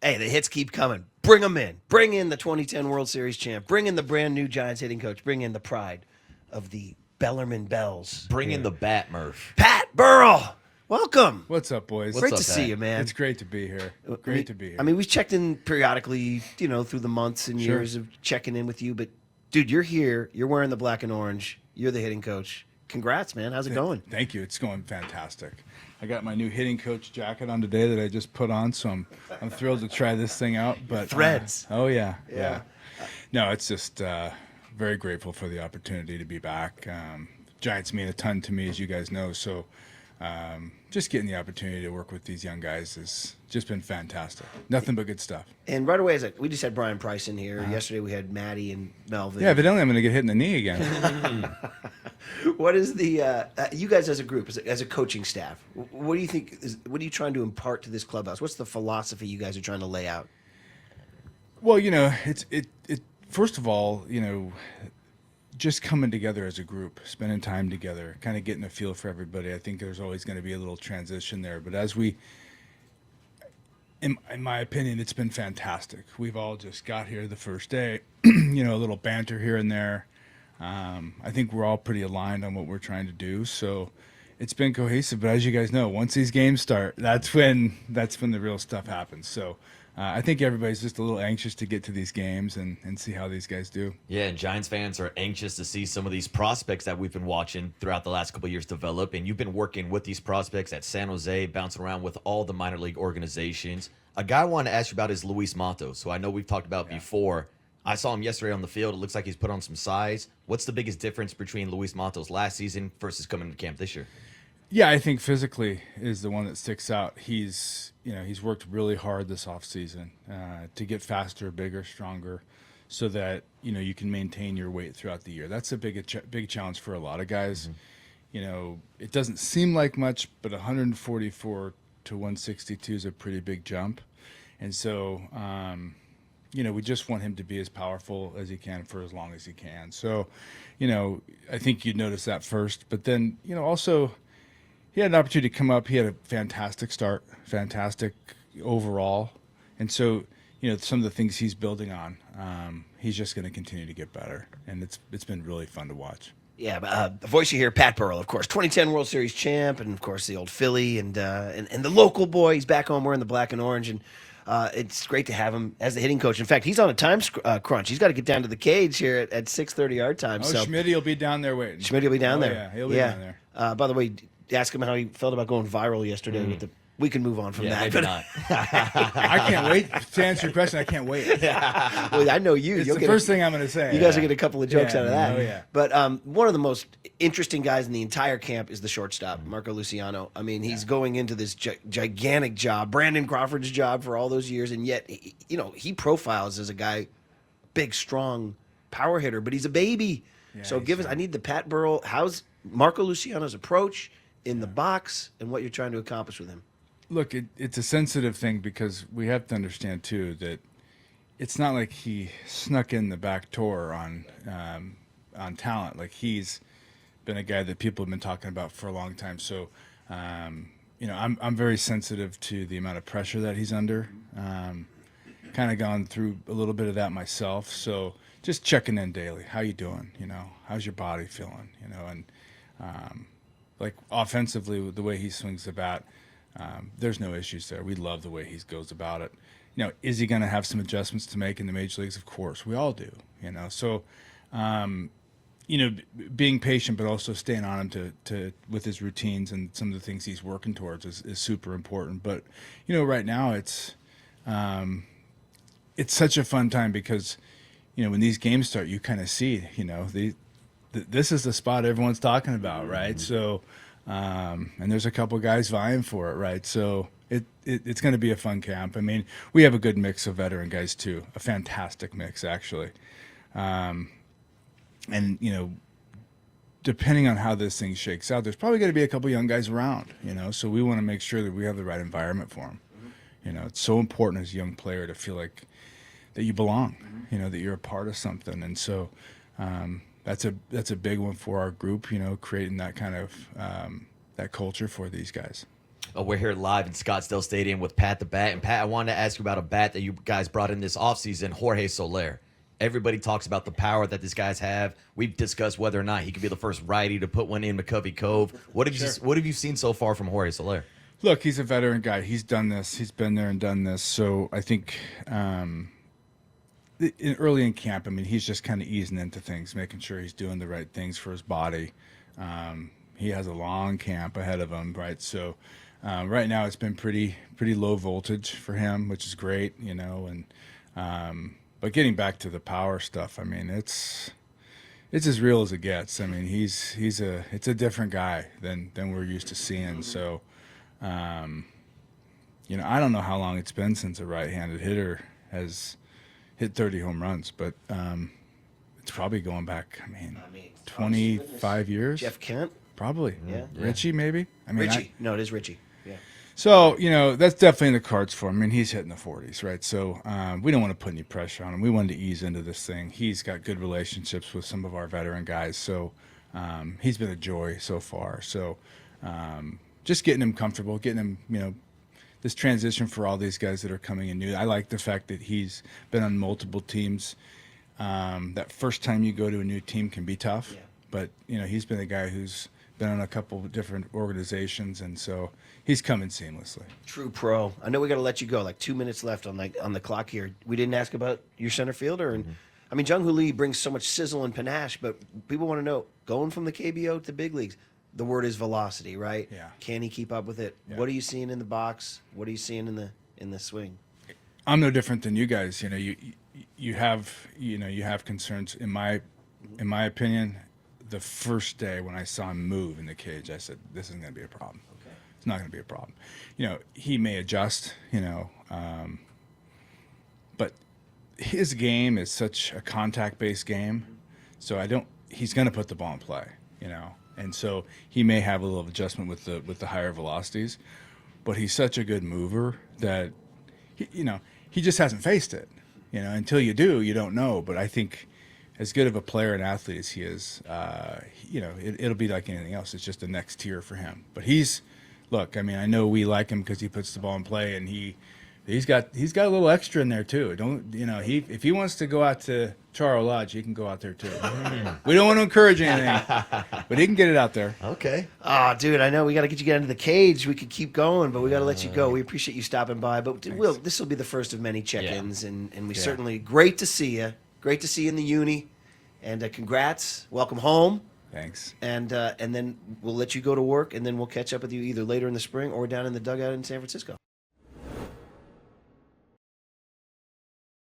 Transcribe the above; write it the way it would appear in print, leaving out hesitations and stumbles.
Hey, the hits keep coming. Bring them in. Bring in the 2010 World Series champ. Bring in the brand new Giants hitting coach. Bring in the pride of the Bellarmine Bells. Bring in the bat, Murph. Pat Burrell. Welcome. What's up, boys? Great up, to see Pat? you, man. It's great to be here. Great to be here. I mean, we've checked in periodically, through the months and Sure. years of checking in with you. But, dude, you're here. You're wearing the black and orange. You're the hitting coach. Congrats, man. How's it going? Thank you. It's going fantastic. I got my new hitting coach jacket on today that I just put on, so I'm thrilled to try this thing out. But Threads. Yeah. No, it's just very grateful for the opportunity to be back. Giants mean a ton to me, as you guys know. So just getting the opportunity to work with these young guys has just been fantastic. Nothing but good stuff. And right away, we just had Brian Price in here. Yesterday we had Maddie and Melvin. Yeah, evidently I'm going to get hit in the knee again. What is the you guys as a group, as a coaching staff? What do you think? What are you trying to impart to this clubhouse? What's the philosophy you guys are trying to lay out? Well, it's first of all, just coming together as a group, spending time together, kind of getting a feel for everybody. I think there's always going to be a little transition there, but as we, in my opinion, it's been fantastic. We've all just got here the first day, a little banter here and there. I think we're all pretty aligned on what we're trying to do, so it's been cohesive. But as you guys know, once these games start, that's when the real stuff happens. So I think everybody's just a little anxious to get to these games and see how these guys do. Yeah, and Giants fans are anxious to see some of these prospects that we've been watching throughout the last couple of years develop. And you've been working with these prospects at San Jose, bouncing around with all the minor league organizations. A guy I wanted to ask you about is Luis Matos, who I know we've talked about before. I saw him yesterday on the field. It looks like he's put on some size. What's the biggest difference between Luis Matos last season versus coming to camp this year? Yeah, I think physically is the one that sticks out. He's worked really hard this offseason to get faster, bigger, stronger, so that you can maintain your weight throughout the year. That's a big challenge for a lot of guys. Mm-hmm. It doesn't seem like much, but 144 to 162 is a pretty big jump, and so we just want him to be as powerful as he can for as long as he can. So, I think you'd notice that first, but then also. He had an opportunity to come up. He had a fantastic start, fantastic overall. And so, some of the things he's building on, he's just going to continue to get better. And it's been really fun to watch. Yeah, the voice you hear, Pat Burrell, of course, 2010 World Series champ, and of course the old Philly, and the local boy. He's back home wearing the black and orange, and it's great to have him as the hitting coach. In fact, he's on a time crunch. He's got to get down to the cage here at 6:30 our time. Oh, so Schmitty will be down there waiting. Schmitty will be down there. Yeah, he'll be down there. By the way, ask him how he felt about going viral yesterday. We can move on from that. Maybe not. I can't wait to answer your question. I can't wait. Well, I know you. It's the first thing I'm going to say. You guys will get a couple of jokes out of that. Oh, yeah. But one of the most interesting guys in the entire camp is the shortstop, Marco Luciano. I mean, he's going into this gigantic job, Brandon Crawford's job for all those years, and yet, he profiles as a guy, big, strong, power hitter, but he's a baby. Yeah, so I need the Pat Burrell. How's Marco Luciano's approach in the box and what you're trying to accomplish with him? Look, it's a sensitive thing because we have to understand, too, that it's not like he snuck in the back door on talent. Like, he's been a guy that people have been talking about for a long time. So, I'm very sensitive to the amount of pressure that he's under. Kind of gone through a little bit of that myself. So just checking in daily. How you doing? How's your body feeling? And like offensively, the way he swings the bat, there's no issues there. We love the way he goes about it. Is he going to have some adjustments to make in the major leagues? Of course, we all do. So, being patient, but also staying on him to with his routines and some of the things he's working towards is super important. But right now it's such a fun time because when these games start, you kind of see this is the spot everyone's talking about, right? Mm-hmm. So. And there's a couple guys vying for it, right? So it's going to be a fun camp. I mean, we have a good mix of veteran guys too, a fantastic mix actually. And depending on how this thing shakes out, there's probably going to be a couple young guys around, So we want to make sure that we have the right environment for them. It's so important as a young player to feel like that you belong, that you're a part of something, and so. That's a big one for our group, creating that kind of that culture for these guys. We're here live in Scottsdale Stadium with Pat the Bat. And Pat, I wanted to ask you about a bat that you guys brought in this offseason, Jorge Soler. Everybody talks about the power that these guys have. We've discussed whether or not he could be the first righty to put one in McCovey Cove. What have you seen so far from Jorge Soler? Look, he's a veteran guy. He's done this. He's been there and done this. So I think early in camp, I mean, he's just kind of easing into things, making sure he's doing the right things for his body. He has a long camp ahead of him, right? So right now it's been pretty low voltage for him, which is great, you know. And but getting back to the power stuff, I mean, it's as real as it gets. I mean, it's a different guy than we're used to seeing. So you know, I don't know how long it's been since a right-handed hitter has hit 30 home runs, but it's probably going back, I mean 25 years. Jeff Kent? Probably. Yeah. Richie, maybe? I mean, Richie. No, it is Richie. Yeah. So, you know, that's definitely in the cards for him. I mean, he's hitting the 40s, right? So we don't want to put any pressure on him. We wanted to ease into this thing. He's got good relationships with some of our veteran guys. So he's been a joy so far. So just getting him comfortable, getting him, you know, this transition for all these guys that are coming in new. I like the fact that he's been on multiple teams. That first time you go to a new team can be tough. Yeah. But, you know, he's been a guy who's been on a couple of different organizations, and so he's coming seamlessly. True pro. I know we got to let you go. Like 2 minutes left on the clock here. We didn't ask about your center fielder, and I mean, Jung Hoo Lee brings so much sizzle and panache, but people want to know, going from the KBO to big leagues, the word is velocity, right? Yeah. Can he keep up with it? Yeah. What are you seeing in the box? What are you seeing in the swing? I'm no different than you guys. You know, you have concerns. In my opinion, the first day when I saw him move in the cage, I said, this isn't going to be a problem. Okay. It's not going to be a problem. You know, he may adjust, you know, but his game is such a contact-based game, so he's going to put the ball in play, you know, and so he may have a little adjustment with the higher velocities, but he's such a good mover that, he just hasn't faced it, you know. Until you do, you don't know. But I think, as good of a player and athlete as he is, it'll be like anything else. It's just the next tier for him. But look, I mean, I know we like him because he puts the ball in play, and he's got a little extra in there too. If he wants to go out to Charo Lodge, he can go out there too. We don't want to encourage anything, but he can get it out there. Okay. Oh, dude, I know we got to get you into the cage. We could keep going, but we got to let you go. We appreciate you stopping by, but this will be the first of many check-ins, and we certainly, great to see you. Great to see you in the uni, and congrats. Welcome home. Thanks. And then we'll let you go to work, and then we'll catch up with you either later in the spring or down in the dugout in San Francisco.